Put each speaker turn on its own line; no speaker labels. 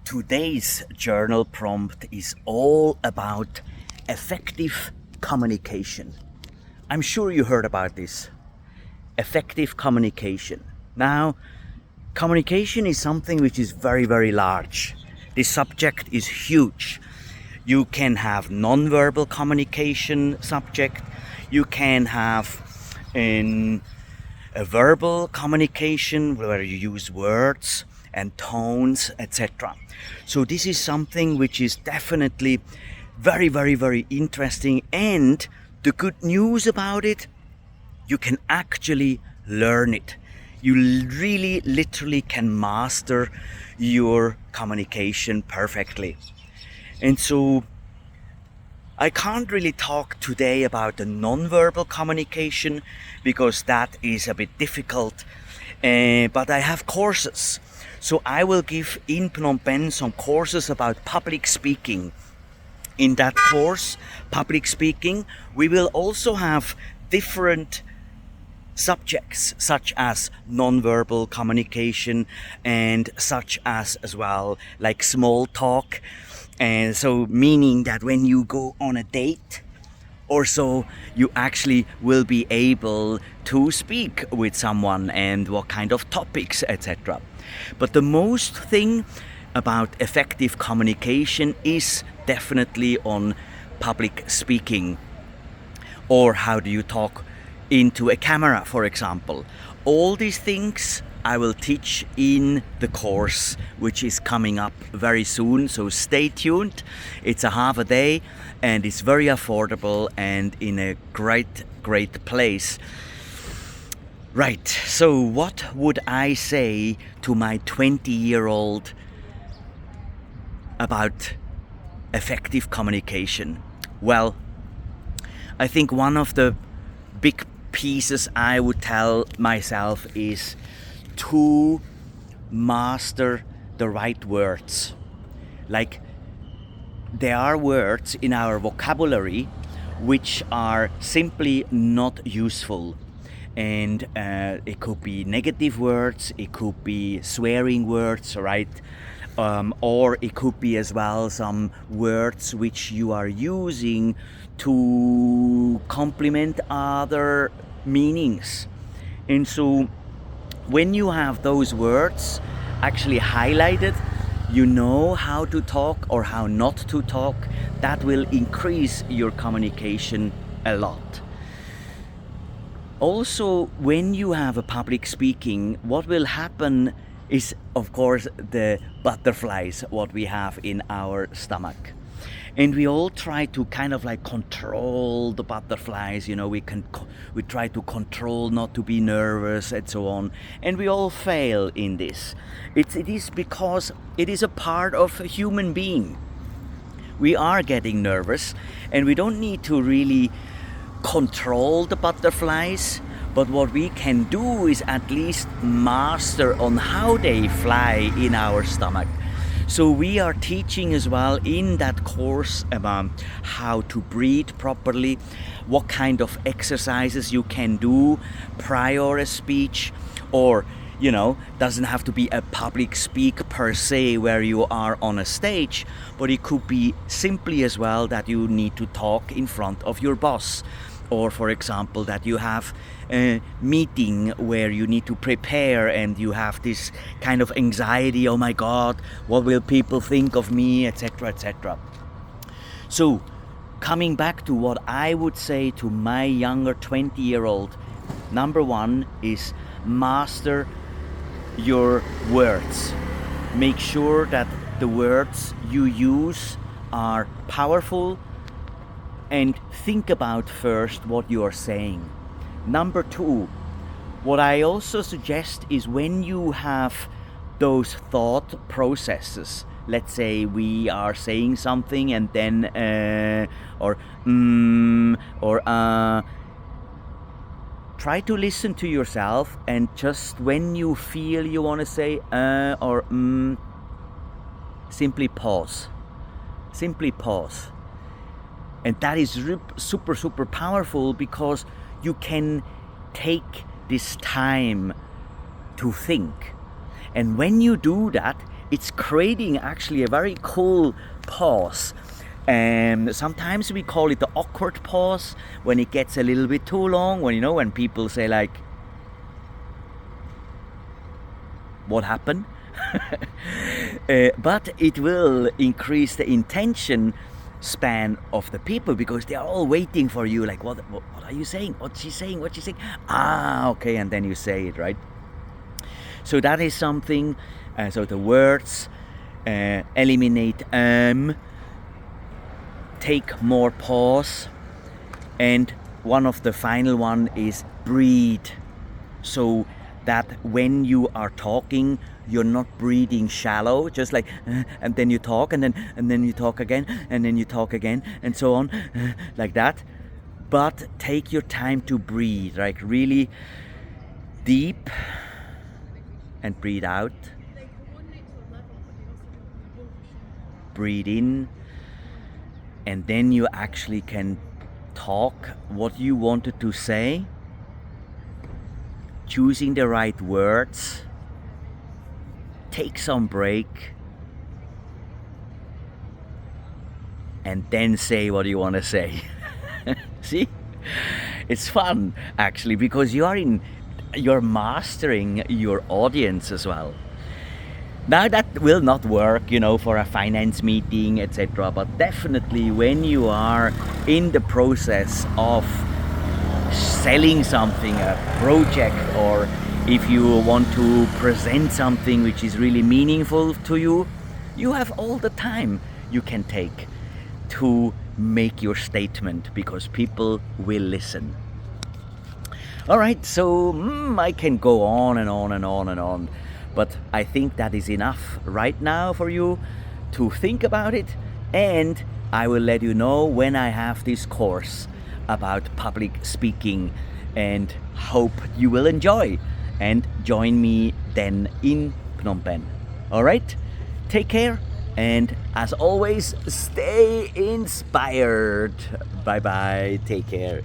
Today's journal prompt is all about effective communication. I'm sure you heard about this. Effective communication. Now, communication is something which is very, very large. This subject is huge. You can have non-verbal communication subject. You can have a verbal communication where you use words and tones, etc. So this is something which is definitely very, very, very interesting. And the good news about it, you can actually learn it. You really literally can master your communication perfectly. And so I can't really talk today about the non-verbal communication because that is a bit difficult, but I have courses. So I will give in Phnom Penh some courses about public speaking. In that course, public speaking, we will also have different subjects such as non-verbal communication and such as well like small talk. And so meaning that when you go on a date or so, you actually will be able to speak with someone and what kind of topics, etc. But the most thing about effective communication is definitely on public speaking, or how do you talk into a camera, for example. All these things I will teach in the course, which is coming up very soon, so stay tuned. It's a half a day and it's very affordable and in a great place. Right, so what would I say to my 20-year-old about effective communication? Well, I think one of the big pieces I would tell myself is to master the right words. Like, there are words in our vocabulary which are simply not useful. And it could be negative words, it could be swearing words, right? Or it could be as well some words which you are using to complement other meanings. And so when you have those words actually highlighted, you know how to talk or how not to talk. That will increase your communication a lot. Also, when you have a public speaking, what will happen is, of course, the butterflies, what we have in our stomach. And we all try to kind of like control the butterflies, we try to control not to be nervous and so on. And we all fail in this. It is because it is a part of a human being. We are getting nervous and we don't need to really control the butterflies, but what we can do is at least master on how they fly in our stomach. So we are teaching as well in that course about how to breathe properly, what kind of exercises you can do prior a speech, or doesn't have to be a public speak per se where you are on a stage, but it could be simply as well that you need to talk in front of your boss. Or for example, that you have a meeting where you need to prepare and you have this kind of anxiety, oh my God, what will people think of me, etc., etc. So coming back to what I would say to my younger 20-year-old, number one is master your words. Make sure that the words you use are powerful, and think about first what you are saying. Number two, what I also suggest is when you have those thought processes, let's say we are saying something and then try to listen to yourself, and just when you feel you want to say simply pause. And that is super powerful because you can take this time to think. And when you do that, it's creating actually a very cool pause. And sometimes we call it the awkward pause, when it gets a little bit too long, when people say like, what happened? But it will increase the intention span of the people, because they are all waiting for you, like, what are you saying? What's she saying? Okay, and then you say it, right? So that is something. So the words, eliminate take more pause, and one of the final one is breathe. So that when you are talking, you're not breathing shallow, just like and then you talk, and then you talk again, and then you talk again, and so on, like that. But take your time to breathe, like really deep, and breathe out. Breathe in, and then you actually can talk what you wanted to say, choosing the right words. Take some break, and then say what you want to say. See, it's fun actually, because you're mastering your audience as well. Now that will not work, for a finance meeting, etc. But definitely when you are in the process of selling something, a project, or if you want to present something which is really meaningful to you, you have all the time you can take to make your statement, because people will listen. All right, so I can go on and on and on and on, but I think that is enough right now for you to think about it, and I will let you know when I have this course about public speaking, and hope you will enjoy and join me then in Phnom Penh. All right, take care, and as always, stay inspired. Bye bye, take care.